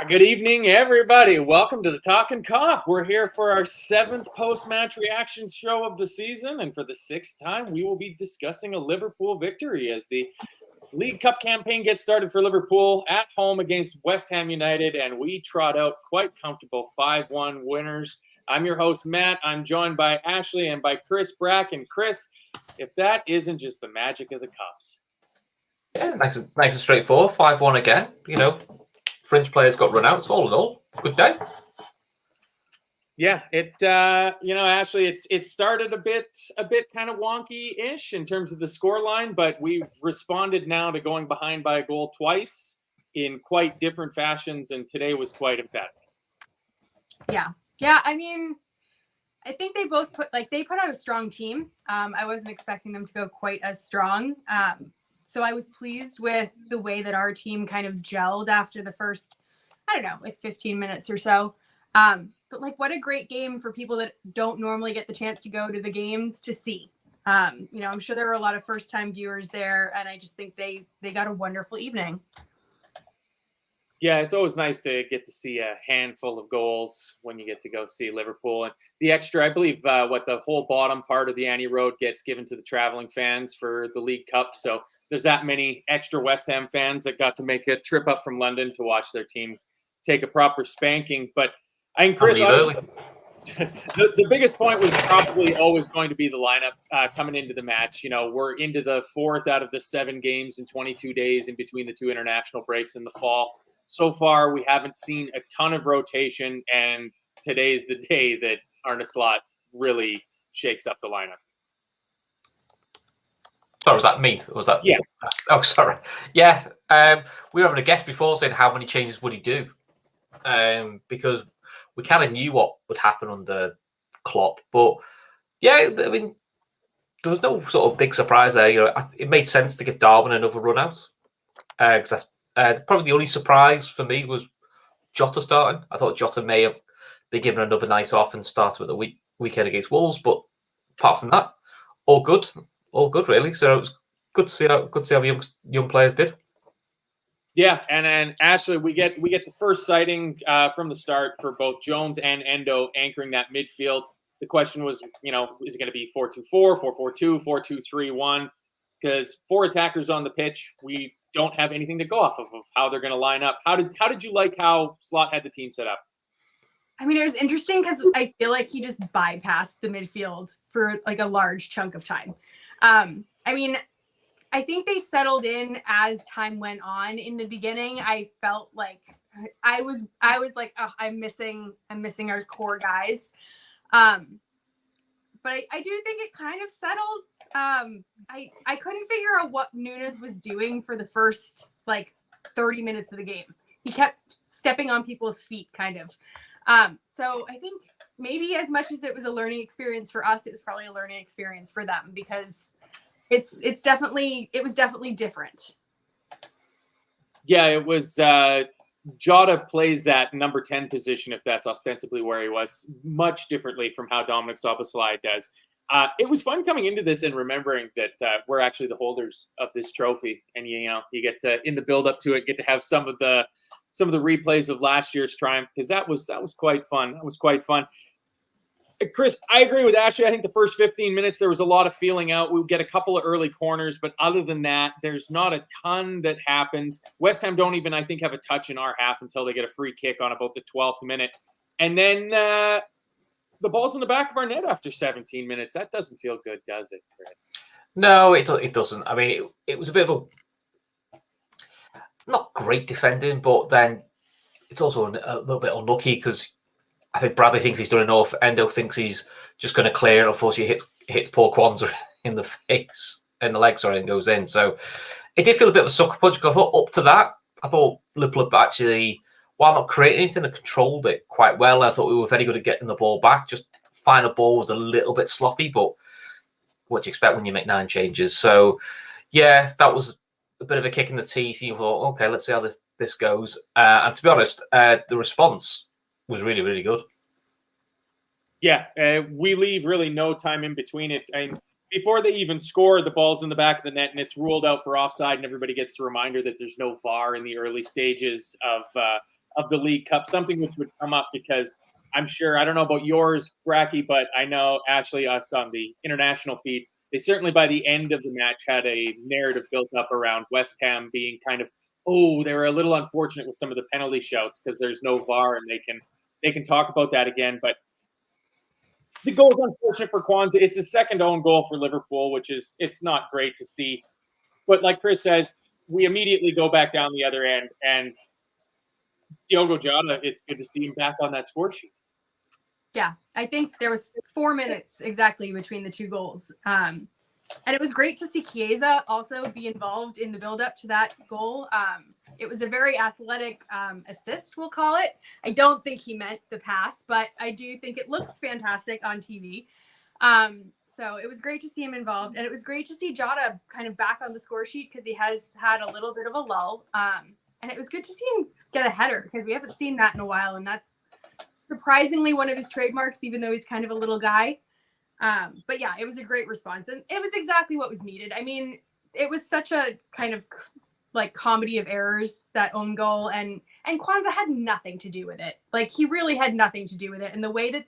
Good evening, everybody. Welcome to the Talkin Kop. We're here for our 7th post-match reaction show of the season, and for the 6th time, we will be discussing a Liverpool victory as the League Cup campaign gets started for Liverpool at home against West Ham United, and we trot out quite comfortable 5-1 winners. I'm your host, Matt. I'm joined by Ashley and by Chris Brack. And Chris, if that isn't just the magic of the Cups. Yeah, nice and straightforward. 5-1 again. You know, fringe players got run out. So all in all, good day. Yeah, Ashley, it started a bit kind of wonky-ish in terms of the scoreline, but we've responded now to going behind by a goal twice in quite different fashions, and today was quite emphatic. Yeah. I mean, I think they both put out a strong team. I wasn't expecting them to go quite as strong. So I was pleased with the way that our team kind of gelled after the first, 15 minutes or so. But what a great game for people that don't normally get the chance to go to the games to see. I'm sure there were a lot of first-time viewers there, and I just think they got a wonderful evening. Yeah, it's always nice to get to see a handful of goals when you get to go see Liverpool. And the extra, I believe, the whole bottom part of the Annie Road gets given to the traveling fans for the League Cup. So there's that many extra West Ham fans that got to make a trip up from London to watch their team take a proper spanking. But I think, Chris, the biggest point was probably always going to be the lineup coming into the match. We're into the 4th out of the 7 games in 22 days in between the 2 international breaks in the fall. So far, we haven't seen a ton of rotation, and today's the day that Arne Slot really shakes up the lineup. Sorry, was that me? Was that? Yeah. Oh, sorry. Yeah. We were having a guest before saying how many changes would he do, because we kind of knew what would happen under Klopp. But yeah, I mean, there was no sort of big surprise there. It made sense to give Darwin another run out, because that's probably the only surprise for me was Jota starting. I thought Jota may have been given another night off and started with the weekend against Wolves, but apart from that, all good really. So it was good to see how the young players did. Yeah, and then Ashley, we get the first sighting from the start for both Jones and Endo anchoring that midfield. The question was, is it going to be 4-2-4, 4-4-2, 4-2-3-1? Because 4 attackers on the pitch, we don't have anything to go off of how they're going to line up. How did you like how Slot had the team set up? I mean, it was interesting because I feel like he just bypassed the midfield for a large chunk of time. I think they settled in as time went on. In the beginning, I felt like I was like, oh, I'm missing our core guys. But I do think it kind of settled. I couldn't figure out what Nunes was doing for the first 30 minutes of the game. He kept stepping on people's feet, kind of. So I think maybe as much as it was a learning experience for us, it was probably a learning experience for them, because it was definitely different. Yeah, it was. Jota plays that number 10 position, if that's ostensibly where he was, much differently from how Dominic Szoboszlai does. It was fun coming into this and remembering that we're actually the holders of this trophy, and you get to, in the build up to it, get to have some of the replays of last year's triumph, because that was quite fun. That was quite fun. Chris, I agree with Ashley. I think the first 15 minutes, there was a lot of feeling out. We get a couple of early corners, but other than that, there's not a ton that happens. West Ham don't even, I think, have a touch in our half until they get a free kick on about the 12th minute. And then the ball's in the back of our net after 17 minutes. That doesn't feel good, does it, Chris? No, it doesn't. I mean, it was a bit of not great defending, but then it's also a little bit unlucky because I think Bradley thinks he's done enough. Endo thinks he's just going to clear it. Unfortunately, hits poor Kwanzaa in the face, in the leg, sorry, and goes in. So it did feel a bit of a sucker punch, because I thought up to that, I thought Liverpool actually, while not creating anything, controlled it quite well. I thought we were very good at getting the ball back. Just final ball was a little bit sloppy, but what do you expect when you make 9 changes? So yeah, that was a bit of a kick in the teeth. You thought, okay, let's see how this goes. And to be honest, the response was really, really good. Yeah, we leave really no time in between it. Before they even score, the ball's in the back of the net and it's ruled out for offside, and everybody gets the reminder that there's no VAR in the early stages of of the League Cup, something which would come up because I'm sure, I don't know about yours, Bracky, but I know Ashley, us on the international feed, they certainly by the end of the match had a narrative built up around West Ham being kind of, they were a little unfortunate with some of the penalty shouts because there's no VAR and they can talk about that again. But the goal is unfortunate for Kwanzaa. It's his second own goal for Liverpool, which is, it's not great to see. But like Chris says, we immediately go back down the other end, and Diogo Jota, it's good to see him back on that score sheet. Yeah, I think there was 4 minutes exactly between the two goals. And it was great to see Chiesa also be involved in the build-up to that goal. It was a very athletic assist, we'll call it. I don't think he meant the pass, but I do think it looks fantastic on TV. So it was great to see him involved. And it was great to see Jota kind of back on the score sheet because he has had a little bit of a lull. And it was good to see him get a header because we haven't seen that in a while. And that's surprisingly one of his trademarks, even though he's kind of a little guy. But yeah, it was a great response. And it was exactly what was needed. I mean, it was such a kind of like comedy of errors, that own goal. And Kwanzaa had nothing to do with it. Like, he really had nothing to do with it. And the way that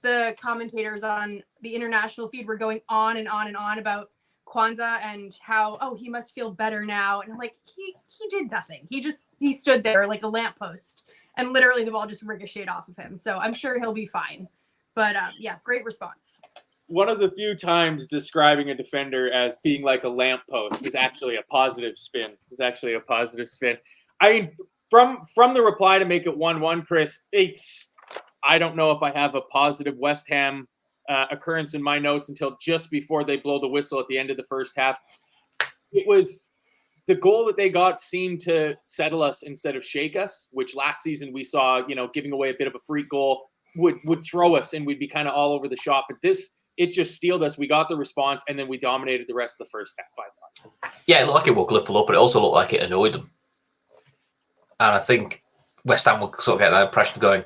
the commentators on the international feed were going on and on and on about Kwanzaa and how, he must feel better now. And I'm like, he did nothing. He stood there like a lamppost and literally the ball just ricocheted off of him. So I'm sure he'll be fine. But yeah, great response. One of the few times describing a defender as being like a lamppost is actually a positive spin. I mean, from the reply to make it 1-1, Chris, I don't know if I have a positive West Ham occurrence in my notes until just before they blow the whistle at the end of the first half. It was the goal that they got seemed to settle us instead of shake us, which last season we saw, giving away a bit of a freak goal would throw us and we'd be kind of all over the shop. But it just steeled us. We got the response and then we dominated the rest of the first half, I thought. Yeah, it looked like it woke Liverpool up, but it also looked like it annoyed them. And I think West Ham will sort of get that impression going,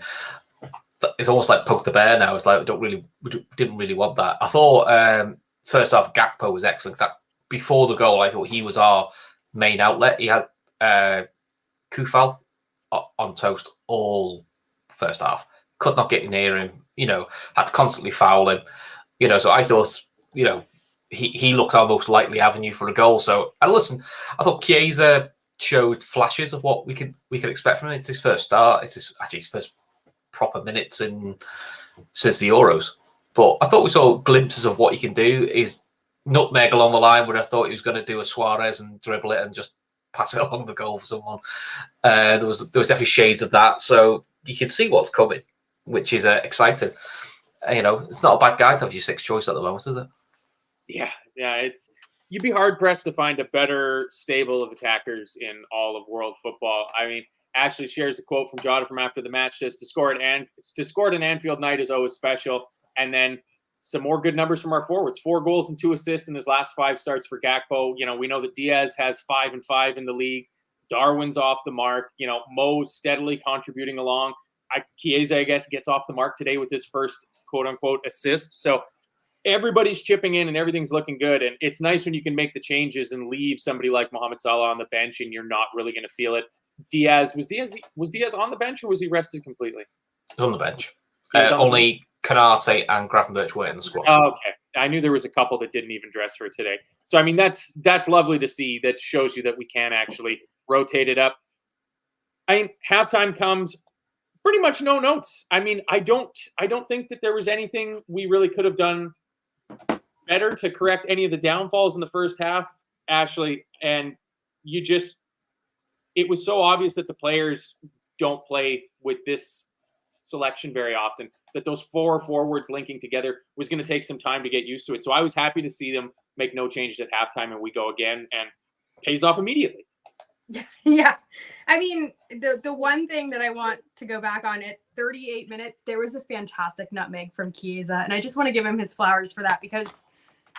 it's almost like poke the bear now. It's like we didn't really want that. I thought first half Gakpo was excellent. Before the goal, I thought he was our main outlet. He had Kufal on toast all first half. Could not get near him. Had to constantly foul him. So I thought, he looked our most likely avenue for a goal. So I thought Chiesa showed flashes of what we could expect from him. It's his first start. It's his first proper minutes since the Euros. But I thought we saw glimpses of what he can do. His nutmeg along the line where I thought he was going to do a Suarez and dribble it and just pass it along the goal for someone. There was definitely shades of that. So you can see what's coming, which is exciting. It's not a bad guy to have your sixth choice at the moment, is it? Yeah. You'd be hard pressed to find a better stable of attackers in all of world football. I mean, Ashley shares a quote from Jota from after the match, says to score at an Anfield night is always special. And then some more good numbers from our forwards: 4 goals and 2 assists in his last 5 starts for Gakpo. We know that Diaz has 5 and 5 in the league. Darwin's off the mark. Mo steadily contributing along. Chiesa, I guess, gets off the mark today with his first quote-unquote assist. So everybody's chipping in and everything's looking good. And it's nice when you can make the changes and leave somebody like Mohamed Salah on the bench and you're not really going to feel it. Was Diaz on the bench or was he rested completely? He was on the bench. Only Canate and Gravenberch weren't in the squad. Oh, okay. I knew there was a couple that didn't even dress for today. So, I mean, that's lovely to see. That shows you that we can actually rotate it up. I mean, halftime comes, pretty much no notes. I mean, I don't think that there was anything we really could have done better to correct any of the downfalls in the first half, Ashley. And it was so obvious that the players don't play with this selection very often, that those 4 forwards linking together was going to take some time to get used to it. So I was happy to see them make no changes at halftime and we go again, and pays off immediately. Yeah. I mean, the one thing that I want to go back on, at 38 minutes, there was a fantastic nutmeg from Chiesa. And I just want to give him his flowers for that because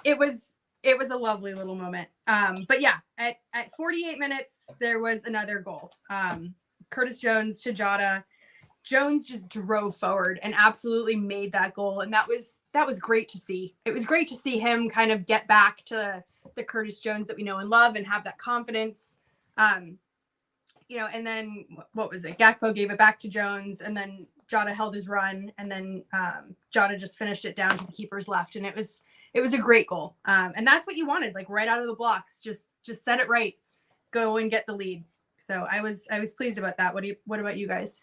it was a lovely little moment. But yeah, at 48 minutes, there was another goal. Curtis Jones to Jota. Jones just drove forward and absolutely made that goal. And that was great to see. It was great to see him kind of get back to the Curtis Jones that we know and love and have that confidence. and then what was it? Gakpo gave it back to Jones, and then Jota held his run, and then Jota just finished it down to the keeper's left, and it was a great goal. And that's what you wanted, like right out of the blocks. Just set it right, go and get the lead. So I was pleased about that. What about you guys?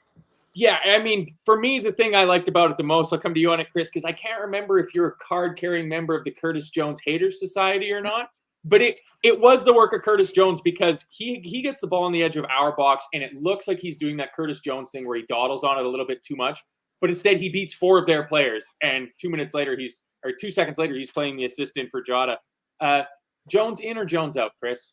Yeah, I mean, for me, the thing I liked about it the most, I'll come to you on it, Chris, because I can't remember if you're a card-carrying member of the Curtis Jones Haters Society or not, but it was the work of Curtis Jones, because he gets the ball on the edge of our box, and it looks like he's doing that Curtis Jones thing where he dawdles on it a little bit too much, but instead he beats 4 of their players, and 2 seconds later, he's playing the assistant for Jota. Jones in or Jones out, Chris?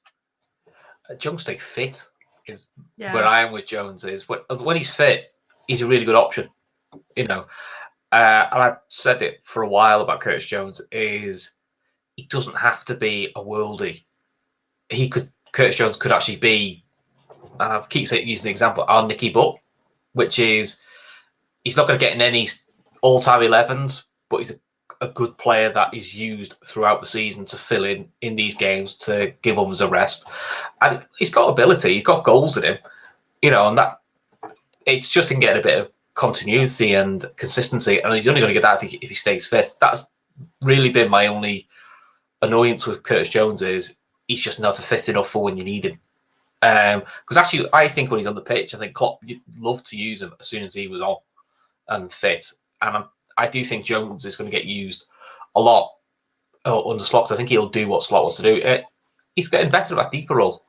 Jones stay fit is where I am with Jones. Is when he's fit, he's a really good option, and I've said it for a while about Curtis Jones, is he doesn't have to be a worldie. Curtis Jones could actually be, and I keep using the example, our Nicky Butt, which is, he's not going to get in any all-time 11s, but he's a good player that is used throughout the season to fill in these games, to give others a rest. And he's got ability, he's got goals in him, and that, it's just in getting a bit of continuity and consistency, and he's only going to get that if he stays fit. That's really been my only annoyance with Curtis Jones, is he's just never fit enough for when you need him. Because actually, I think when he's on the pitch, I think Klopp would love to use him as soon as he was on and fit. And I do think Jones is going to get used a lot under Slot, because I think he'll do what Slot wants to do. He's getting better at that deeper role.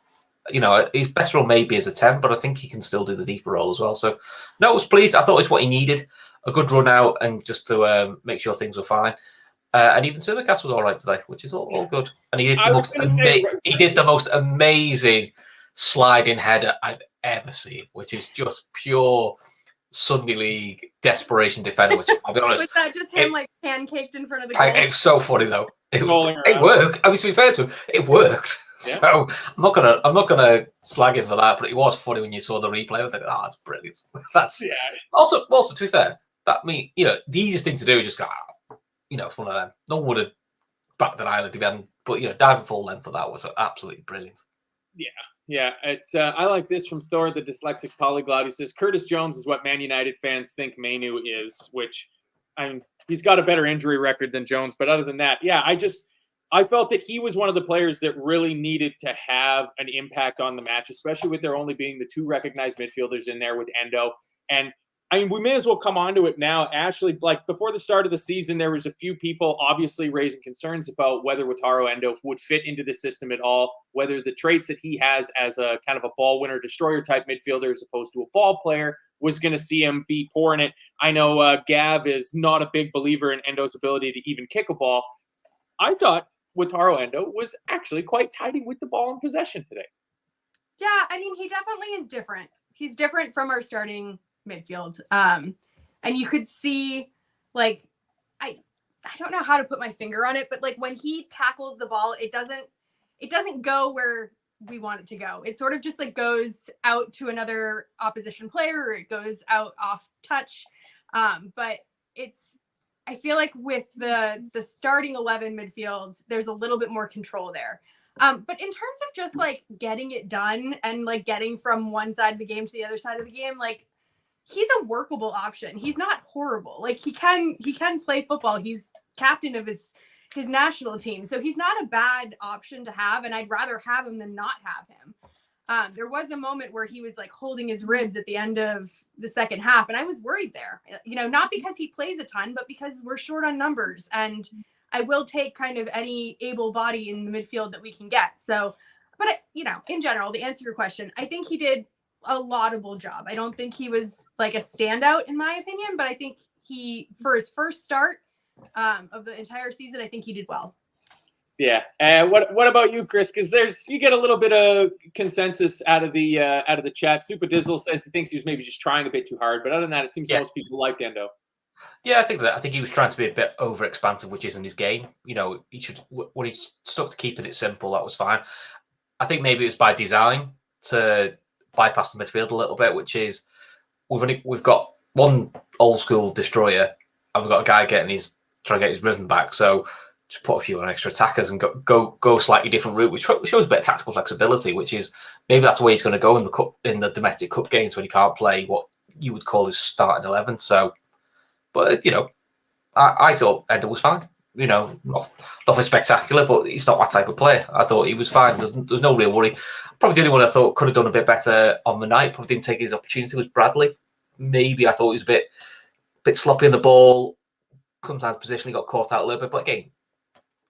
His best role maybe is a 10, but I think he can still do the deeper role as well. So, no, I was pleased. I thought it's what he needed. A good run out, and just to make sure things were fine. And even Simicast was all right today, which is all good. And he did the most amazing sliding header I've ever seen, which is just pure Sunday League desperation defender, which I'll be honest. Was that just him pancaked in front of the goal? It was so funny though. It worked. I mean, to be fair to him, it worked. Yeah. So I'm not gonna slag him for that, but it was funny when you saw the replay. I think, that's brilliant. That's also to be fair, that means the easiest thing to do is just go, it's one of them. No one would have backed the island again, but diving full length for that was absolutely brilliant. Yeah. It's I like this from Thor, the dyslexic polyglot, who says Curtis Jones is what Man United fans think Mainu is, which, I mean, he's got a better injury record than Jones, but other than that, I felt that he was one of the players that really needed to have an impact on the match, especially with there only being the 2 recognized midfielders in there with Endo. And I mean, we may as well come on to it now. Ashley, before the start of the season, there was a few people obviously raising concerns about whether Wataru Endo would fit into the system at all, whether the traits that he has as a kind of a ball winner, destroyer type midfielder as opposed to a ball player was going to see him be poor in it. I know Gav is not a big believer in Endo's ability to even kick a ball. I thought Wataru Endo was actually quite tidy with the ball in possession today. Yeah, I mean, he definitely is different. He's different from our starting midfield. And you could see, I don't know how to put my finger on it, but when he tackles the ball, it doesn't go where we want it to go. It sort of just goes out to another opposition player, or it goes out off touch. But I feel like with the starting 11 midfield, there's a little bit more control there. But in terms of just getting it done and getting from one side of the game to the other side of the game, he's a workable option. He's not horrible. He can play football. He's captain of his national team. So he's not a bad option to have, and I'd rather have him than not have him. There was a moment where he was holding his ribs at the end of the second half, and I was worried there. Not because he plays a ton, but because we're short on numbers, and I will take kind of any able body in the midfield that we can get. So, but in general, to answer your question, I think he did a laudable job. I don't think he was a standout in my opinion, but I think for his first start of the entire season, I think he did well. Yeah. What about you, Chris? Because you get a little bit of consensus out of the chat. Super Dizzle says he thinks he was maybe just trying a bit too hard, but other than that, it seems most people liked Endo. Yeah, I think he was trying to be a bit over expansive, which isn't his game. He should, when he stuck to keeping it simple, that was fine. I think maybe it was by design to bypass the midfield a little bit, which is we've got one old school destroyer and we've got a guy trying to get his rhythm back. So just put a few on extra attackers and go slightly different route, which shows a bit of tactical flexibility, which is maybe that's the way he's going to go in the domestic cup games when he can't play what you would call his starting 11. So, but I thought Endo was fine. Nothing spectacular, but he's not that type of player. I thought he was fine. There's no real worry. Probably the only one I thought could have done a bit better on the night, probably didn't take his opportunity, was Bradley. Maybe I thought he was a bit sloppy in the ball. Sometimes positionally got caught out a little bit, but again,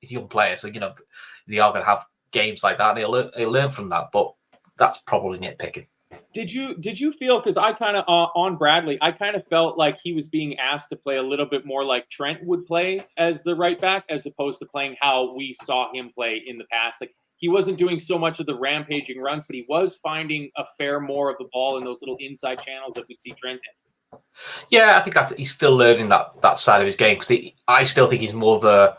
he's a young player, so they are going to have games like that, and he'll learn from that. But that's probably nitpicking. Did you feel, because I kind of on Bradley, I kind of felt like he was being asked to play a little bit more like Trent would play as the right back, as opposed to playing how we saw him play in the past. Like, he wasn't doing so much of the rampaging runs, but he was finding a fair more of the ball in those little inside channels that we'd see Trent in. Yeah, I think he's still learning that side of his game, because I still think he's more of a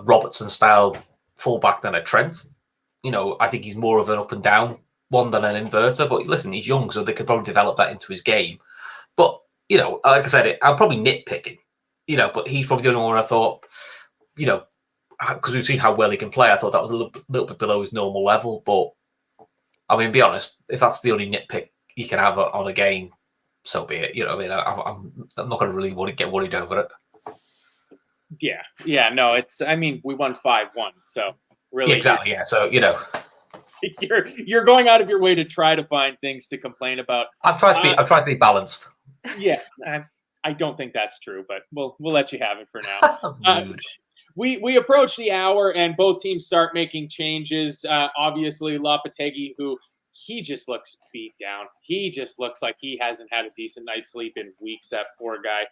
Robertson style fullback than a Trent. I think he's more of an up and down one than an inverter. But listen, he's young, so they could probably develop that into his game. But like I said, I'm probably nitpicking. But he's probably the only one I thought, because we've seen how well he can play. I thought that was a little bit below his normal level. But I mean, be honest, if that's the only nitpick you can have on a game, so be it. I'm not going to really get worried over it. Yeah, no, we won 5-1, so really, exactly, yeah. So you're going out of your way to try to find things to complain about. I've tried to be balanced. Yeah, I don't think that's true, but we'll let you have it for now. We approach the hour, and both teams start making changes. Obviously, Lopetegui, who he just looks beat down. He just looks like he hasn't had a decent night's sleep in weeks, that poor guy.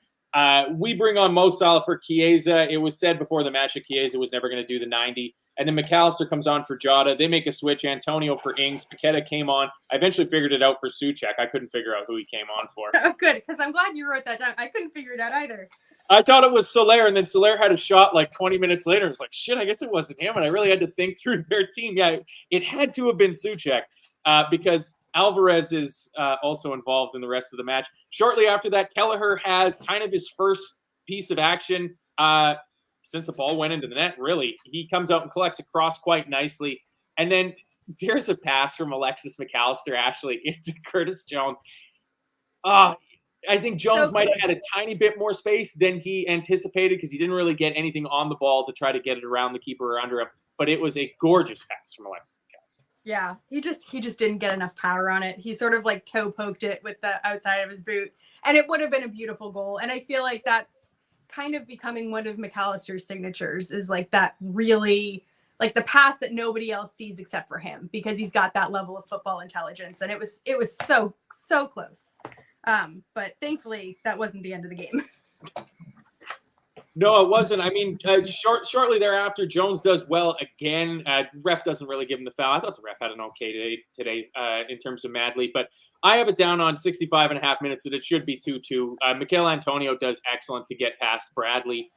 We bring on Mo Salah for Chiesa. It was said before the match that Chiesa was never going to do the 90. And then McAllister comes on for Jota. They make a switch. Antonio for Ings. Paqueta came on. I eventually figured it out for Souček. I couldn't figure out who he came on for. Oh, good, because I'm glad you wrote that down. I couldn't figure it out either. I thought it was Soler, and then Soler had a shot like 20 minutes later. It was like, shit, I guess it wasn't him. And I really had to think through their team. Yeah, it had to have been Souček because Alvarez is also involved in the rest of the match. Shortly after that, Kelleher has kind of his first piece of action since the ball went into the net, really. He comes out and collects a cross quite nicely. And then there's a pass from Alexis McAllister, Ashley, into Curtis Jones. I think Jones might have had a tiny bit more space than he anticipated because he didn't really get anything on the ball to try to get it around the keeper or under him. But it was a gorgeous pass from Alexis McAllister. Yeah, he just didn't get enough power on it. He sort of like toe poked it with the outside of his boot, and it would have been a beautiful goal. And I feel like that's kind of becoming one of McAllister's signatures, is like that really like the pass that nobody else sees except for him, because he's got that level of football intelligence. And it was so close. But thankfully that wasn't the end of the game. No, it wasn't. I mean, shortly thereafter, Jones does well again. Ref doesn't really give him the foul. I thought the ref had an okay today in terms of Madley, but I have it down on 65 and a half minutes that it should be 2-2. Mikel Antonio does excellent to get past Bradley,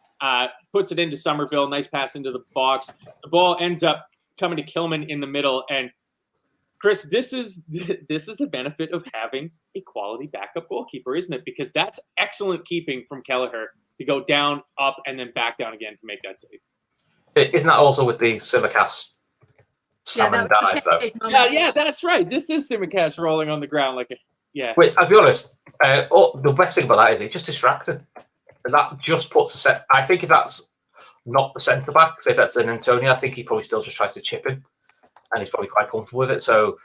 puts it into Somerville, nice pass into the box. The ball ends up coming to Kilman in the middle. And Chris, this is the benefit of having a quality backup goalkeeper, isn't it? Because that's excellent keeping from Kelleher to go down, up, and then back down again to make that save. Isn't that also with the Simicast salmon dive, though? Yeah, that's right. This is Simicast rolling on the ground Which, I'll be honest, the best thing about that is it's just distracting. And that just puts a set. I think if that's not the centre back, so if that's an Antonio, I think he probably still just tries to chip in, and he's probably quite comfortable with it. So,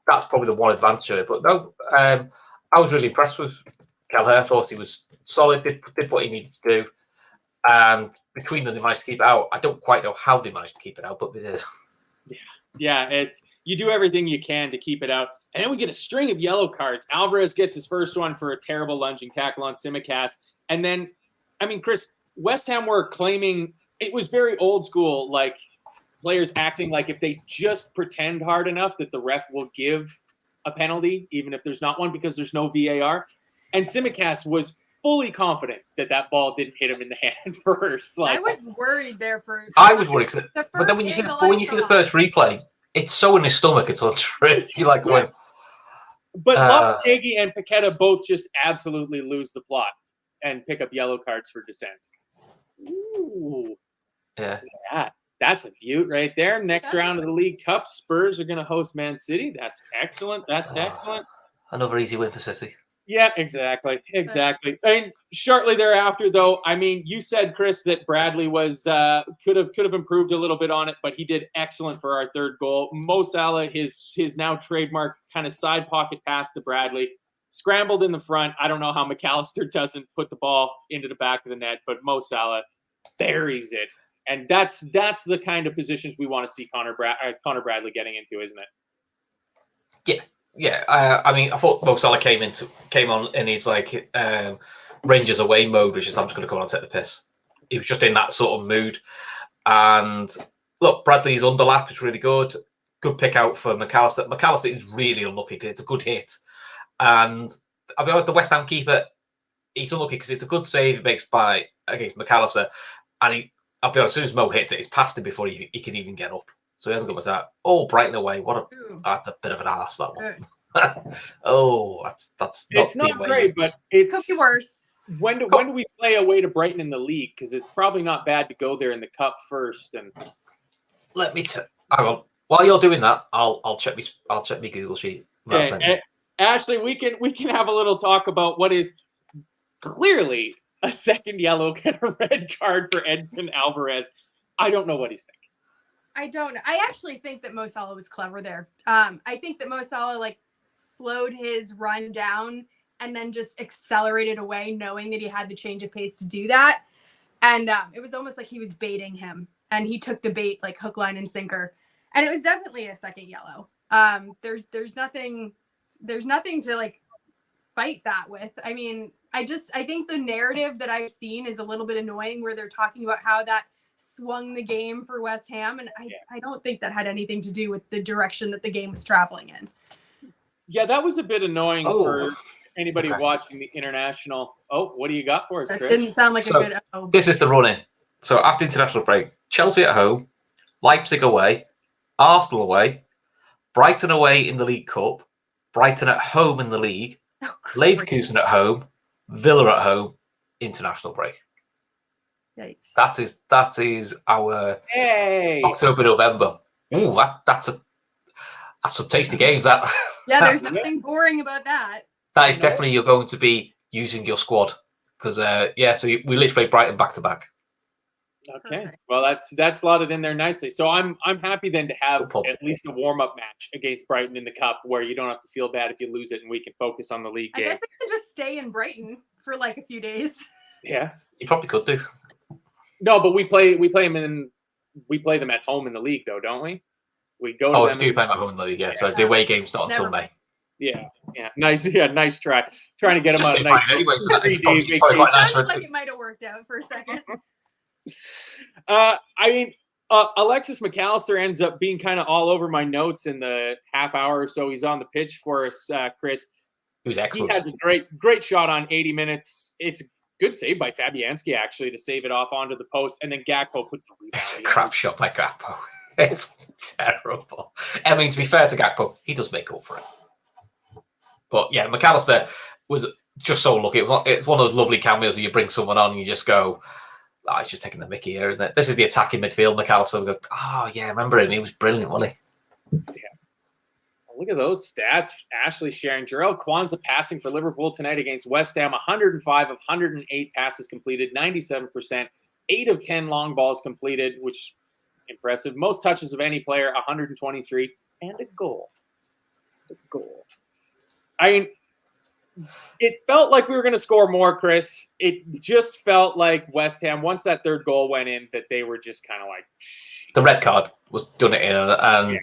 that's probably the one advantage of it. But no, I was really impressed with Kelleher. I thought he was solid, did what he needed to do. And between them, they managed to keep it out. I don't quite know how they managed to keep it out, but they did. Yeah, it's you do everything you can to keep it out. And then we get a string of yellow cards. Alvarez gets his first one for a terrible lunging tackle on Simicast. And then, Chris, West Ham were claiming it was very old school, like players acting like if they just pretend hard enough that the ref will give a penalty, even if there's not one because there's no VAR. And Simicast was fully confident that ball didn't hit him in the hand first. I was worried there for. I was worried, but then when you see the first replay, it's so in his stomach. It's untrue. You're like, going. But Lopetegui and Paqueta both just absolutely lose the plot and pick up yellow cards for dissent. Ooh. Yeah. Yeah, that's a beaut right there. Next round of the League Cup, Spurs are going to host Man City. That's excellent. That's excellent. Another easy win for City. Yeah, exactly. And shortly thereafter, though, I mean, you said, Chris, that Bradley was could have improved a little bit on it, but he did excellent for our third goal. Mo Salah, his now trademark kind of side pocket pass to Bradley, scrambled in the front. I don't know how McAllister doesn't put the ball into the back of the net, but Mo Salah buries it. And that's the kind of positions we want to see Connor Bradley getting into, isn't it? Yeah. I mean, I thought Mo Salah came on in his like Rangers away mode, which is I'm just going to come on and take the piss. He was just in that sort of mood. And look, Bradley's underlap is really good. Good pick out for McAllister. McAllister is really unlucky because it's a good hit. And I'll be honest, the West Ham keeper, he's unlucky because it's a good save he makes against McAllister, and I'll be honest, as soon as Mo hits it, it's past him before he can even get up. So he hasn't got much that. Oh, Brighton away. That's a bit of an arse, that one. Oh, that's it's not great, but it could be worse. When do we play away to Brighton in the league? Because it's probably not bad to go there in the cup first. And let me hang on. While you're doing that, I'll check my Google sheet. Okay. Ashley, we can have a little talk about what is clearly a second yellow and a red card for Edson Alvarez. I don't know what he's thinking. I don't know. I actually think that Mo Salah was clever there. I think that Mo Salah slowed his run down and then just accelerated away, knowing that he had the change of pace to do that. And it was almost like he was baiting him, and he took the bait like hook, line, and sinker. And it was definitely a second yellow. There's nothing to fight that with. I mean, I think the narrative that I've seen is a little bit annoying, where they're talking about how that swung the game for West Ham, and I don't think that had anything to do with the direction that the game was traveling in. Yeah, that was a bit annoying for anybody watching the international. Oh, what do you got for us, Chris? That didn't sound like a good. This is the run-in. So after international break, Chelsea at home, Leipzig away, Arsenal away, Brighton away in the League Cup, Brighton at home in the league, Leverkusen at home, Villa at home, international break. Yikes. That is our October, November. Ooh, that's some tasty games. That there's nothing boring about that. That is definitely you're going to be using your squad because so we literally play Brighton back to back. Okay, perfect. Well that's slotted in there nicely. So I'm happy then to have at least a warm up match against Brighton in the cup where you don't have to feel bad if you lose it, and we can focus on the league game. I guess they could just stay in Brighton for a few days. Yeah, you probably could do. No, but we play them at home in the league though, don't we? We go to them. We do play them at home in the league, yeah. So the away game's not until May. Yeah. Nice try. Trying to get them on a nice anyway, it sounded like it might have worked out for a second. I mean, Alexis McAllister ends up being kind of all over my notes in the half hour or so he's on the pitch for us, Chris. He was excellent. He has a great shot on 80 minutes. It's a good save by Fabianski, actually, to save it off onto the post, and then Gakpo puts the rebound. It's a crap shot by Gakpo. It's terrible. I mean, to be fair to Gakpo, he does make up for it. But yeah, McAllister was just so lucky. It's one of those lovely cameos where you bring someone on and you just go, he's just taking the mickey here, isn't it? This is the attacking midfield. McAllister goes, remember him? He was brilliant, wasn't he? Yeah. Look at those stats. Ashley sharing. Jarrell Kwanzaa passing for Liverpool tonight against West Ham. 105 of 108 passes completed, 97%. 8 of 10 long balls completed, which impressive. Most touches of any player, 123, and a goal. I mean, it felt like we were going to score more, Chris. It just felt like West Ham, once that third goal went in, that they were just kind of like... Shh. The red card was done it in, and I mean,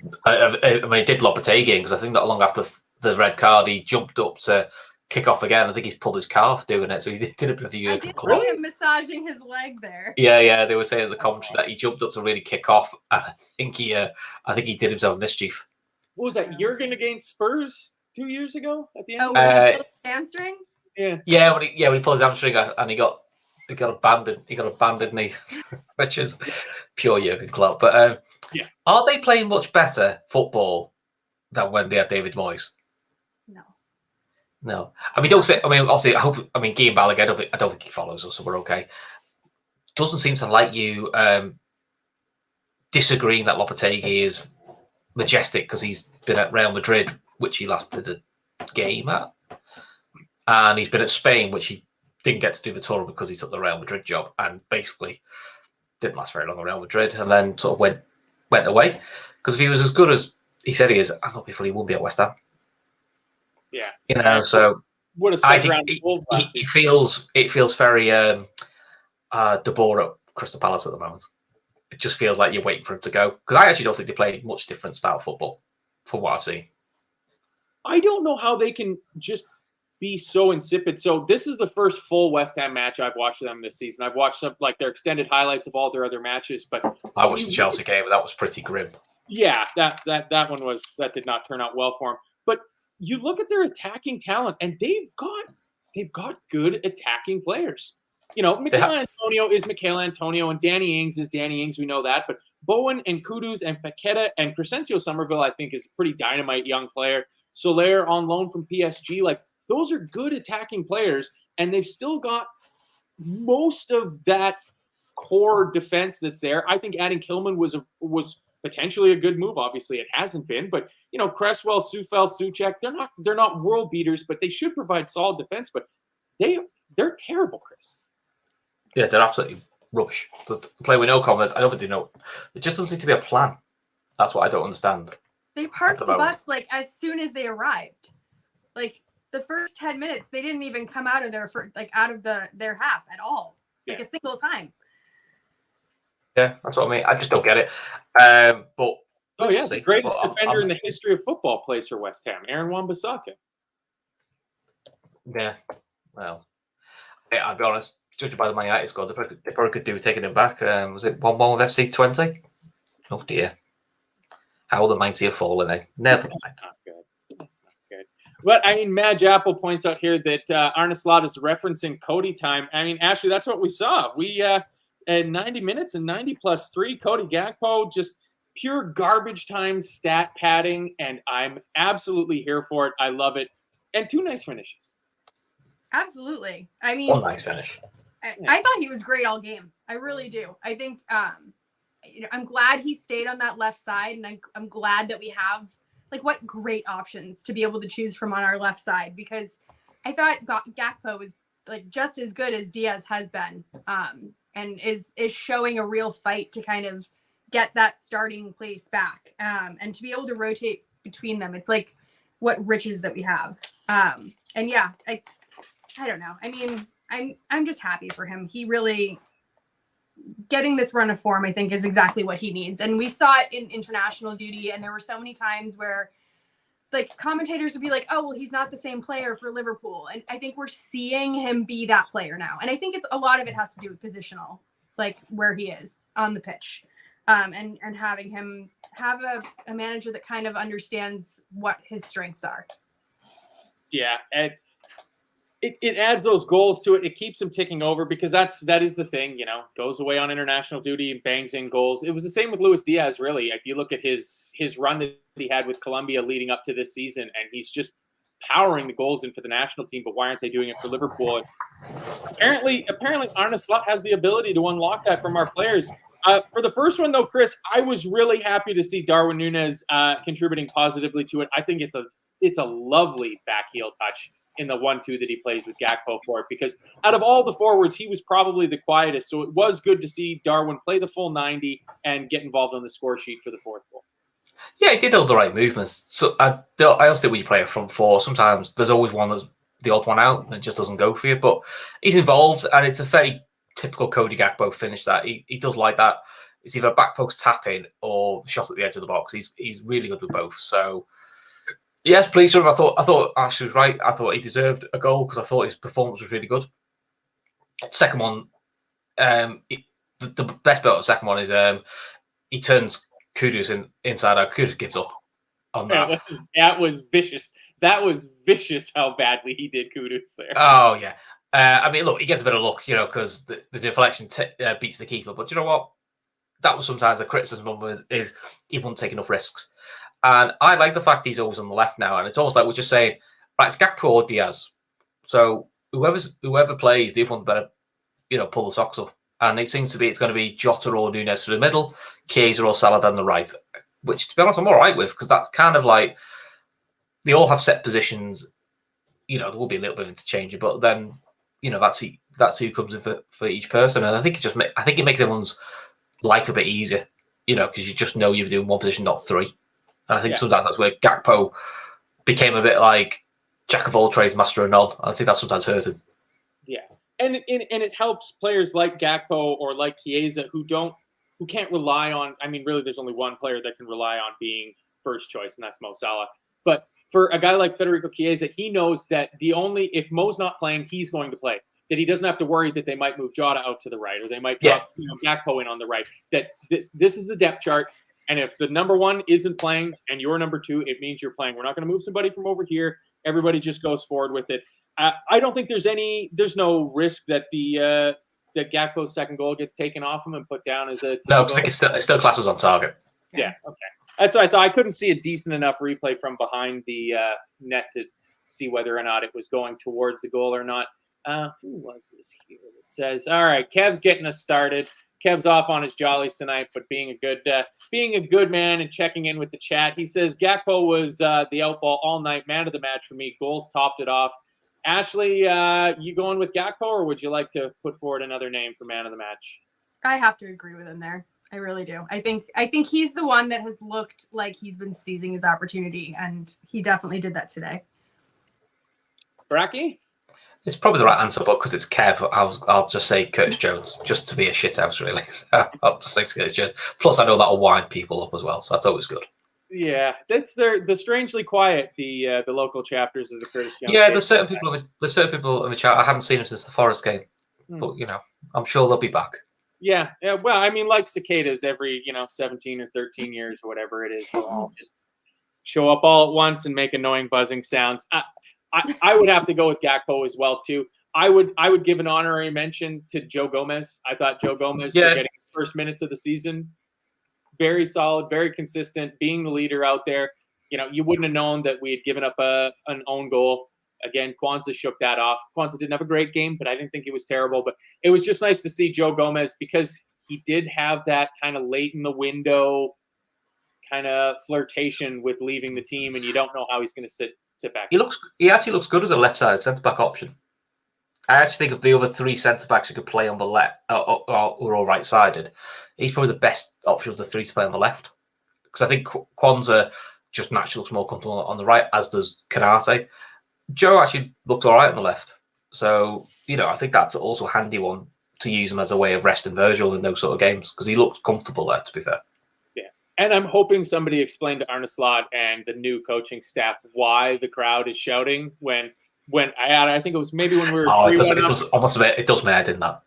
he did Lopetegui because I think not long after the red card, he jumped up to kick off again. I think he's pulled his calf doing it, so he did a bit of a... I did see him massaging his leg there. Yeah, they were saying in the commentary that he jumped up to really kick off, and I think he did himself a mischief. What was that, Jurgen against Spurs 2 years ago at the end? Was it hamstring? Yeah. When he pulled his hamstring and he got abandoned knee, which is pure Jurgen Klopp. But are they playing much better football than when they had David Moyes? No. I mean, don't say. I mean, obviously, Guillaume Balaguer, I don't think he follows us, so we're okay. Doesn't seem to like you disagreeing that Lopetegui is majestic because he's been at Real Madrid, which he lasted a game at, and he's been at Spain, which he didn't get to do the tour because he took the Real Madrid job, and basically didn't last very long at Real Madrid, and then sort of went away. Because if he was as good as he said he is, I'm not before he won't be at West Ham. Yeah, you know. So what a I step around think Wolves last it feels very De Boer at Crystal Palace at the moment. It just feels like you're waiting for him to go. Because I actually don't think they play much different style of football from what I've seen. I don't know how they can just be so insipid. So this is the first full West Ham match I've watched them this season. I've watched some, like, their extended highlights of all their other matches, but I watched the Chelsea game, and that was pretty grim. Yeah, that did not turn out well for him. But you look at their attacking talent, and they've got good attacking players. You know, Mikel Antonio is Mikel Antonio, and Danny Ings is Danny Ings. We know that. But Bowen and Kudus and Paqueta and Crescencio Somerville, I think, is a pretty dynamite young player. Soler on loan from PSG. Like, those are good attacking players, and they've still got most of that core defense that's there. I think adding Kilman was potentially a good move. Obviously, it hasn't been, but you know, Cresswell, Sufel, Souček, they're not world beaters, but they should provide solid defense. But they're terrible, Chris. Yeah, they're absolutely rubbish. The play with no confidence. I don't think they know. It just doesn't seem to be a plan. That's what I don't understand. They parked the bus like as soon as they arrived. Like the first 10 minutes, they didn't even come out of their their half at all, like a single time. Yeah, that's what I mean. I just don't get it. But the greatest defender in the history of football plays for West Ham, Aaron Wan-Bissaka. Yeah, well, I'll be honest. Judging by the Man United score, they probably could do with taking him back. Was it 1-1 with FC 20? Oh dear, how the mighty have fallen. Never mind. That's not good. That's not good. But I mean, Madge Apple points out here that Arne Slot is referencing Cody time. I mean, Ashley, that's what we saw. We at 90 minutes and 90 plus 3, Cody Gakpo, just pure garbage time stat padding, and I'm absolutely here for it. I love it. And 2 nice finishes. Absolutely. I mean, one nice finish. I thought he was great all game. I really do. I think I'm glad he stayed on that left side, and I'm glad that we have what great options to be able to choose from on our left side, because I thought Gakpo was just as good as Diaz has been, and is showing a real fight to kind of get that starting place back, and to be able to rotate between them. It's like what riches that we have. And yeah, I don't know. I mean, I'm just happy for him. He really getting this run of form, I think, is exactly what he needs. And we saw it in international duty. And there were so many times where commentators would be like, oh, well, he's not the same player for Liverpool. And I think we're seeing him be that player now. And I think a lot of it has to do with positional, where he is on the pitch, and having him have a manager that kind of understands what his strengths are. Yeah. And it adds those goals to it. It keeps him ticking over, because that is the thing, goes away on international duty and bangs in goals. It was the same with Luis Diaz, really. If you look at his run that he had with Colombia leading up to this season, and he's just powering the goals in for the national team, but why aren't they doing it for Liverpool? And apparently Arne Slot has the ability to unlock that from our players. For the first one, though, Chris, I was really happy to see Darwin Núñez contributing positively to it. I think it's a lovely back heel touch in the 1-2 that he plays with Gakpo for it, because out of all the forwards, he was probably the quietest. So it was good to see Darwin play the full 90 and get involved on the score sheet for the 4th goal. Yeah, he did all the right movements. So I also think when you play a front 4, sometimes there's always one that's the odd one out and it just doesn't go for you. But he's involved, and it's a very typical Cody Gakpo finish that he does like that. It's either back post tap in or shots at the edge of the box. He's really good with both. So yes, please. I thought Ash was right. I thought he deserved a goal because I thought his performance was really good. Second one, the best bit of the second one is he turns Kudus inside out. Kudus gives up on that. That was vicious. That was vicious how badly he did Kudus there. Oh yeah. I mean, look, he gets a bit of luck, because the deflection beats the keeper. But you know what? That was sometimes a criticism of him, is he wouldn't take enough risks. And I like the fact he's always on the left now. And it's almost like we're just saying, right, it's Gakpo or Diaz. So whoever plays, the other one's better, pull the socks up. And it seems to be it's going to be Jota or Nunes for the middle, Chiesa or Salah down the right, which, to be honest, I'm all right with, because that's kind of like they all have set positions. There will be a little bit of interchange, but then that's who comes in for each person, and I think it makes everyone's life a bit easier, because you just know you're doing one position, not three. And I think sometimes that's where Gakpo became a bit like jack of all trades, master of none. And I think that sometimes hurts him. Yeah, and it helps players like Gakpo or like Chiesa who can't rely on. I mean, really, there's only one player that can rely on being first choice, and that's Mo Salah. But for a guy like Federico Chiesa, he knows that if Mo's not playing, he's going to play. That he doesn't have to worry that they might move Jota out to the right, or they might drop Gakpo in on the right. That this is the depth chart, and if the number one isn't playing and you're number two, it means you're playing. We're not going to move somebody from over here. Everybody just goes forward with it. I don't think there's no risk that that Gakpo's second goal gets taken off him and put down as a no, because I think it still classes on target. Yeah, okay. That's what I thought. I couldn't see a decent enough replay from behind the net to see whether or not it was going towards the goal or not. Who was this here? It says, all right, Kev's getting us started. Kev's off on his jollies tonight, but being a good man and checking in with the chat. He says, Gakpo was the outball all night, man of the match for me. Goals topped it off. Ashley, you going with Gakpo, or would you like to put forward another name for man of the match? I have to agree with him there. I really do. I think he's the one that has looked like he's been seizing his opportunity, and he definitely did that today. Bracky? It's probably the right answer, but because it's Kev, I'll just say Curtis Jones, just to be a shithouse, really. So I'll just say Curtis Jones. Plus, I know that'll wind people up as well, so that's always good. Yeah, that's the strangely quiet the local chapters of the Curtis Jones. Yeah, there's certain people in the chat. I haven't seen them since the Forest game, but I'm sure they'll be back. Yeah. Well, I mean, like cicadas, every 17 or 13 years or whatever it is, they'll all just show up all at once and make annoying buzzing sounds. I would have to go with Gakpo as well too. I would give an honorary mention to Joe Gomez. I thought Joe Gomez for getting his first minutes of the season, very solid, very consistent, being the leader out there. You wouldn't have known that we had given up an own goal. Again, Kwanzaa shook that off. Kwanzaa didn't have a great game, but I didn't think it was terrible. But it was just nice to see Joe Gomez, because he did have that kind of late in the window kind of flirtation with leaving the team, and you don't know how he's going to sit back. He actually looks good as a left-sided centre-back option. I actually think of the other three centre-backs who could play on the left or all right-sided, he's probably the best option of the three to play on the left. Because I think Kwanzaa just naturally looks more comfortable on the right, as does Kanate. Joe actually looks all right on the left. So, I think that's also a handy one to use him as a way of resting Virgil in those sort of games, because he looks comfortable there, to be fair. Yeah. And I'm hoping somebody explained to Arne Slot and the new coaching staff why the crowd is shouting when I think it was maybe when we were. Oh, it does mean I did that.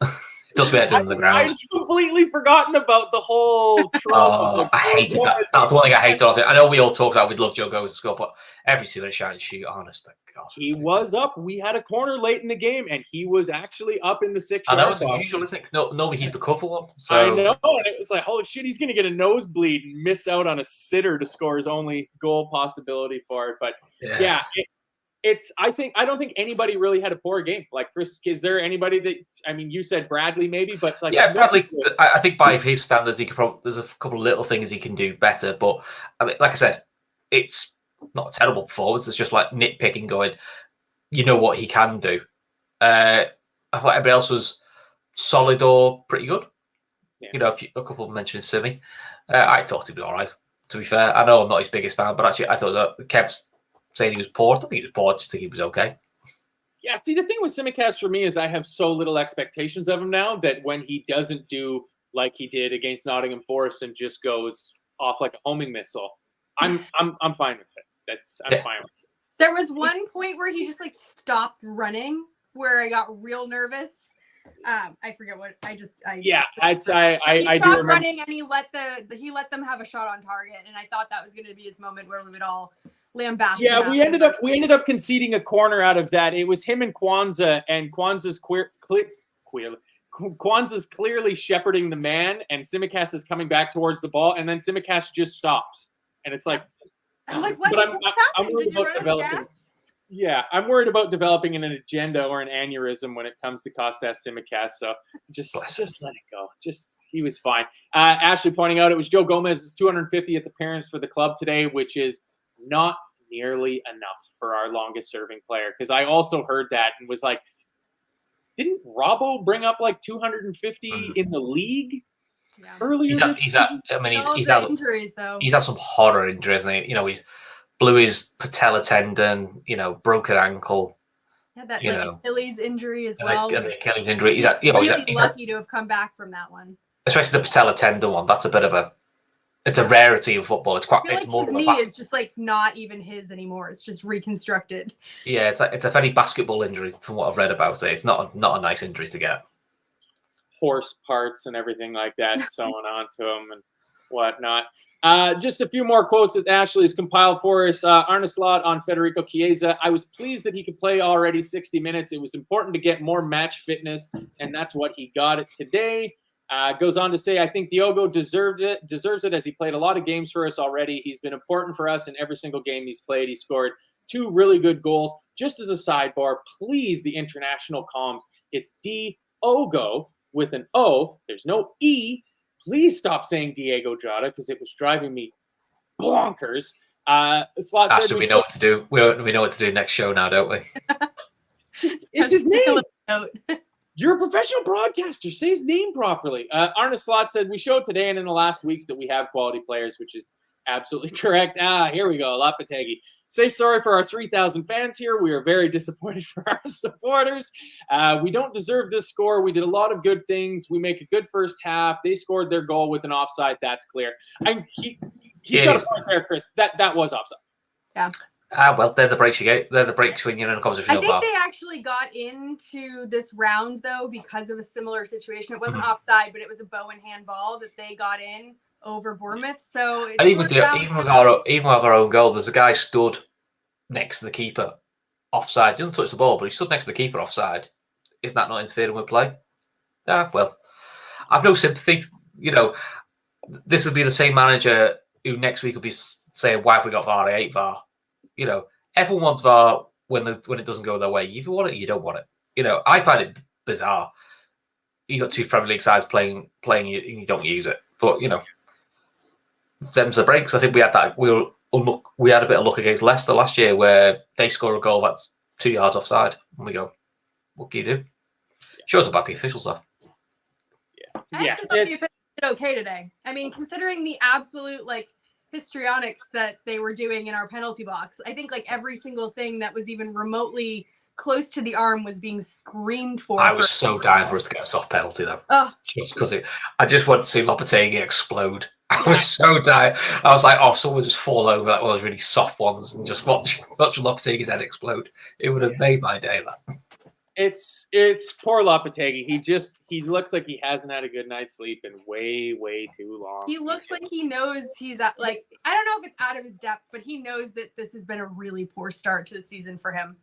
It does mean I did on the ground. I'd completely forgotten about the whole. I hated that. That's one thing I hated. I know we all talked about we'd love Joe Gomez to score, but every single shot and shoot, honest to God. He was up. We had a corner late in the game, and he was actually up in the 6 I know yard it's box. unusual, isn't it? Nobody he's the cover one. So. I know, and it was like, holy shit, he's going to get a nosebleed and miss out on a sitter to score his only goal possibility for it. But yeah I don't think anybody really had a poor game. Like, Chris, is there anybody that? I mean, you said Bradley maybe, but Bradley. I think by his standards, there's a couple of little things he can do better. But I mean, like I said, it's not a terrible performance. It's just like nitpicking, going, what he can do. I thought everybody else was solid or pretty good. Yeah. A couple mentioned Simi. I thought he'd be all right. To be fair, I know I'm not his biggest fan, but actually, I thought Kev's saying he was poor. I don't think he was poor. I just think he was okay. Yeah, see, the thing with Simicast for me is I have so little expectations of him now that when he doesn't do like he did against Nottingham Forest and just goes off like a homing missile, I'm fine with it. I'm fine with it. There was one point where he just stopped running, where I got real nervous. I forget what I do remember running, and he let them have a shot on target, and I thought that was going to be his moment where we would all lambast. Yeah, we ended up conceding a corner out of that. It was him and Kwanzaa, and Kwanzaa's Kwanzaa's clearly shepherding the man, and Simicast is coming back towards the ball, and then Simicast just stops, and it's like, I'm like, what? But I'm worried about developing. Yeah, I'm worried about developing an agenda or an aneurysm when it comes to Kostas Tsimikas. So just let it go. He was fine. Ashley pointing out it was Joe Gomez's 250th appearance for the club today, which is not nearly enough for our longest serving player. Because I also heard that and was like, didn't Robbo bring up like 250 in the league earlier this season? He's had injuries though. He's had some horror injuries, hasn't he? He's blew his patella tendon, broken ankle. Yeah, that Achilles injury as well. And the Achilles injury. He's lucky to have come back from that one. Especially the patella tendon one. That's a bit of it's a rarity in football. It's quite. It's more his knee is just not even his anymore. It's just reconstructed. Yeah, it's a very basketball injury from what I've read about it. It's not a nice injury to get. Horse parts and everything like that sewn onto him and whatnot. Just a few more quotes that Ashley has compiled for us. Arne Slot on Federico Chiesa. I was pleased that he could play already 60 minutes. It was important to get more match fitness, and that's what he got it today. Goes on to say, I think Diogo deserves it as he played a lot of games for us already. He's been important for us in every single game he's played. He scored 2 really good goals. Just as a sidebar, please, the international comms, it's Diogo with an O. There's no E. Please stop saying Diego Jota because it was driving me bonkers. Slot said we know what to do. We know what to do next show now, don't we? it's his name. You're a professional broadcaster. Say his name properly. Arne Slot said we showed today and in the last weeks that we have quality players, which is absolutely correct. Here we go. Lopetegui. Say sorry for our 3,000 fans here. We are very disappointed for our supporters. We don't deserve this score. We did a lot of good things. We make a good first half. They scored their goal with an offside. That's clear. He's got a point there, Chris. That was offside. Yeah. Well, they're the breaks you get. They're the breaks when you're in a competition. I think they actually got into this round, though, because of a similar situation. It wasn't offside, but it was a Bowen handball that they got in over Bournemouth. So even with our own goal, there's a guy stood next to the keeper offside. He doesn't touch the ball, but he stood next to the keeper offside. Is that not interfering with play? Well, I've no sympathy. This will be the same manager who next week will be saying, "Why have we got VAR? I hate VAR." Everyone wants VAR when it doesn't go their way. If you want it, you don't want it. I find it bizarre. You got 2 Premier League sides playing, and you don't use it. But them's the breaks. I think we had that. We had a bit of luck against Leicester last year where they score a goal that's 2 yards offside, and we go, "What can you do?" Shows how bad the officials are. I actually thought the officials did okay today. I mean, considering the absolute histrionics that they were doing in our penalty box, I think every single thing that was even remotely close to the arm was being screamed for. I was so dying for us to get a soft penalty though. Just because I just wanted to see Lopetegui explode. I was so dying. I was like, someone just fall over like one of those really soft ones and just watch Lopetegui's head explode. It would have made my day. It's poor Lopetegui. He looks like he hasn't had a good night's sleep in way too long. He looks like he knows he's I don't know if it's out of his depth, but he knows that this has been a really poor start to the season for him.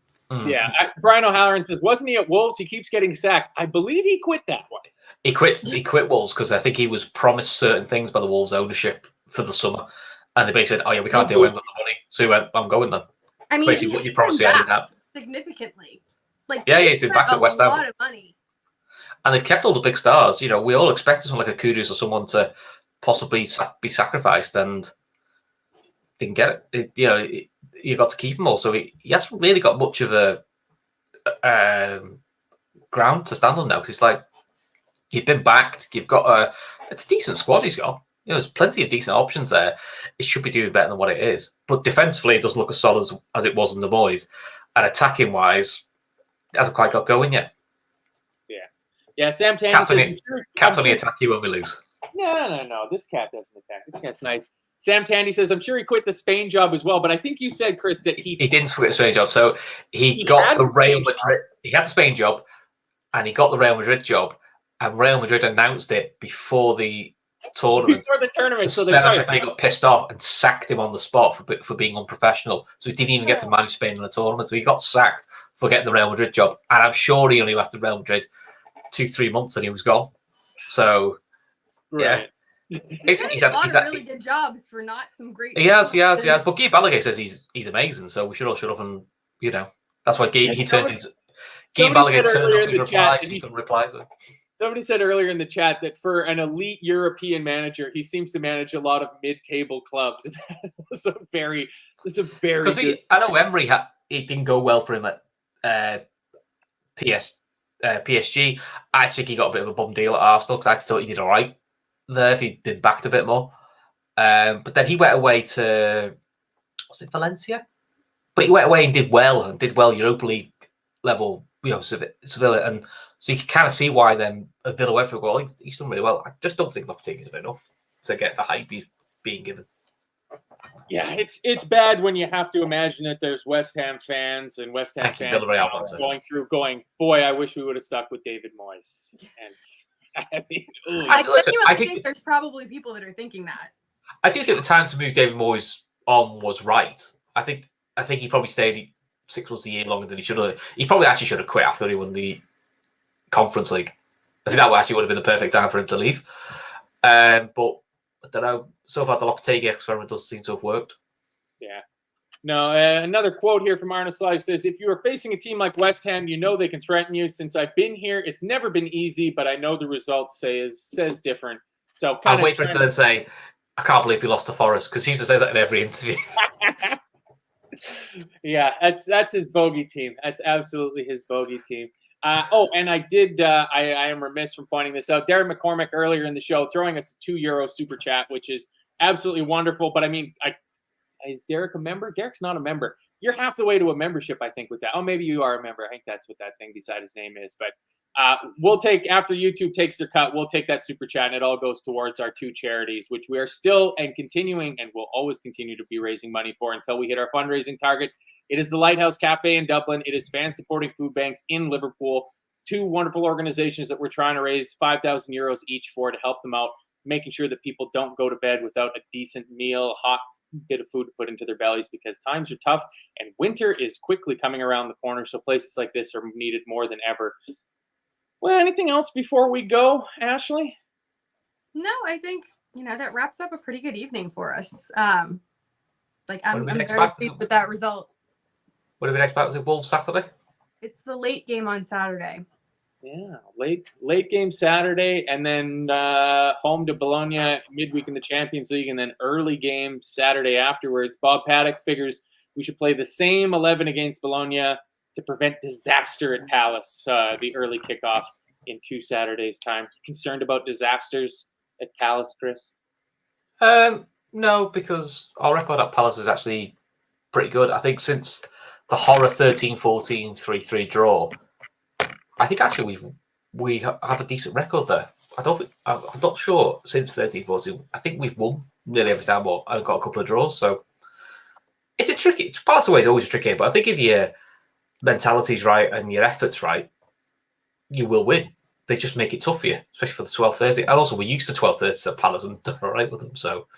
Yeah, Brian O'Halloran says, wasn't he at Wolves? He keeps getting sacked. I believe he quit that one. He quit Wolves because I think he was promised certain things by the Wolves ownership for the summer, and they basically said, "Oh yeah, we can't deal with the money." So he went, "I'm going then." I mean, basically what you promised me, I didn't have. Significantly. He's been back at West Ham. A lot of money. And they've kept all the big stars. We all expected someone like a Kudus or someone to possibly be sacrificed, and didn't get it. You got to keep them all. So he hasn't really got much of a ground to stand on now, because it's like you've been backed. You've got it's a decent squad he's got. There's plenty of decent options there. It should be doing better than what it is. But defensively, it doesn't look as solid as it was in the boys. And attacking wise, it hasn't quite got going yet. Yeah. Sam Tandy says, cats only attack you when we lose. No. This cat doesn't attack. This cat's nice. Sam Tandy says, I'm sure he quit the Spain job as well, but I think you said, Chris, that he didn't quit the Spain job. So he got the Real Madrid. He had the Spain job, and he got the Real Madrid job, and Real Madrid announced it before the tournament. So they got pissed off and sacked him on the spot for being unprofessional. So he didn't even get to manage Spain in the tournament. So he got sacked for getting the Real Madrid job, and I'm sure he only lasted Real Madrid 2-3 months, and he was gone. So yeah. He's had a lot of really good jobs for not some great. He has. But Guy Balaguer says he's amazing, so we should all shut up and That's why he turned his Game somebody Balogun said turned earlier off in his the chat replies. that He couldn't reply to it. Somebody said earlier in the chat that for an elite European manager, he seems to manage a lot of mid-table clubs. That's a very good. I know Emery it didn't go well for him at PSG. I think he got a bit of a bum deal at Arsenal because I thought he did all right there if he'd been backed a bit more. But then he went away to, was it Valencia? But he went away and did well Europa League level, Sevilla, and so you can kind of see why then Villa went for a goal. He's done really well. I just don't think Lopetegui's enough to get the hype he's being given. Yeah, it's bad when you have to imagine that there's West Ham fans and West Ham fans going, boy, I wish we would have stuck with David Moyes. And I mean, I think there's probably people that are thinking that. I do think the time to move David Moyes on was right. I think he probably stayed 6 months a year longer than he should have. He probably actually should have quit after he won the Conference League. I think that actually would have been the perfect time for him to leave. But I don't know. So far, the Lopetegui experiment doesn't seem to have worked. Yeah. No, another quote here from Arne Sly says, if you are facing a team like West Ham, you know they can threaten you. Since I've been here, it's never been easy, but I know the results says different. So I'll wait for him to then say, I can't believe we lost to Forest, because he seems to say that in every interview. Yeah, that's his bogey team. That's absolutely his bogey team. And I did. I am remiss from pointing this out. Darren McCormick earlier in the show throwing us a €2 super chat, which is absolutely wonderful. But I mean, is Derek a member? Derek's not a member. You're half the way to a membership, I think, with that. Oh, maybe you are a member. I think that's what that thing beside his name is. But we'll take, after YouTube takes their cut, we'll take that super chat, and it all goes towards our 2 charities, which we are still and continuing and will always continue to be raising money for until we hit our fundraising target. It is the Lighthouse Cafe in Dublin. It is Fan Supporting Food Banks in Liverpool. 2 wonderful organizations that we're trying to raise €5,000 each for to help them out, making sure that people don't go to bed without a decent meal, hot bit of food to put into their bellies, because times are tough and winter is quickly coming around the corner. So places like this are needed more than ever. Well, anything else before we go, Ashley? No, I think, that wraps up a pretty good evening for us. I'm very pleased with that result. What have we next back? Was it Wolves Saturday? It's the late game on Saturday. Yeah, late game Saturday, and then home to Bologna midweek in the Champions League, and then early game Saturday afterwards. Bob Paddock figures we should play the same 11 against Bologna to prevent disaster at Palace, the early kickoff in 2 Saturdays' time. Concerned about disasters at Palace, Chris? No, because our record at Palace is actually pretty good. I think since the horror 13-14 3-3 draw, I think actually we have a decent record there. I'm not sure since 13-14. I think we've won nearly every time and got a couple of draws. So it's a tricky. Palace away is always tricky, but I think if your mentality's right and your effort's right, you will win. They just make it tough for you, especially for the 12:30. And also, we're used to 12:30 at Palace and done all right with them. So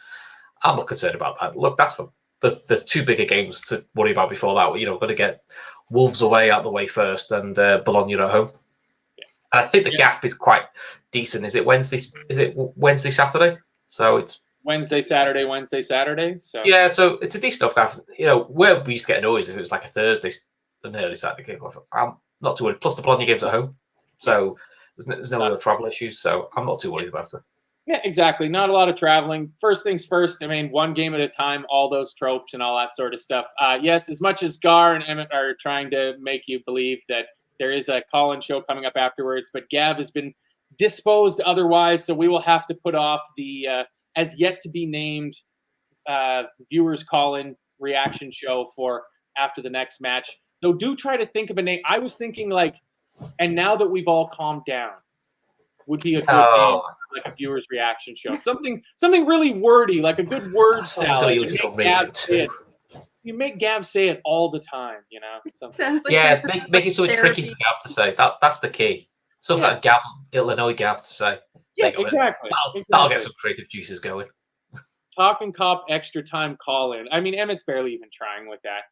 I'm not concerned about that. Look, that's fun. There's 2 bigger games to worry about before that. We're going to get Wolves away out the way first and Bologna at home. Yeah. And I think the gap is quite decent. Is it Wednesday? Saturday? So it's Wednesday, Saturday. So yeah, so it's a decent enough gap. Where we used to get annoyed if it was like a Thursday, an early Saturday kickoff. I'm not too worried. Plus the Bologna game's at home, so there's no real travel issues. So I'm not too worried about it. Yeah, exactly. Not a lot of traveling. First things first. I mean, 1 game at a time, all those tropes and all that sort of stuff. Yes, as much as Gar and Emmett are trying to make you believe that there is a call-in show coming up afterwards, but Gav has been disposed otherwise, so we will have to put off the as yet to be named viewers call-in reaction show for after the next match. Though do try to think of a name. I was thinking and now that we've all calmed down, would be a good name, like a viewers reaction show. Something really wordy, like a good word salad. You make Gav say it all the time, Sounds like make it so tricky for Gav to say. That's the key. Something that Gav, it'll annoy Gav to say. Yeah, exactly. That'll get some creative juices going. Talkin Kop extra time call in. I mean, Emmett's barely even trying with that.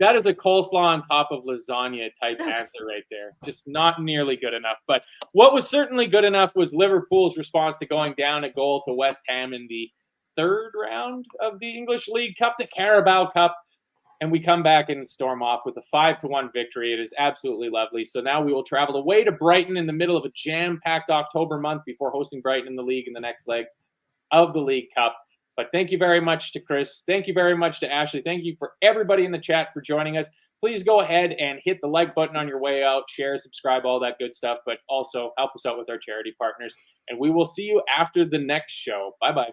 That is a coleslaw on top of lasagna type answer right there. Just not nearly good enough. But what was certainly good enough was Liverpool's response to going down a goal to West Ham in the 3rd round of the English League Cup, the Carabao Cup. and we come back and storm off with a 5-1 victory. It is absolutely lovely. So now we will travel away to Brighton in the middle of a jam-packed October month before hosting Brighton in the league in the next leg of the League Cup. But thank you very much to Chris. Thank you very much to Ashley. Thank you for everybody in the chat for joining us. Please go ahead and hit the like button on your way out, share, subscribe, all that good stuff, but also help us out with our charity partners. And we will see you after the next show. Bye-bye.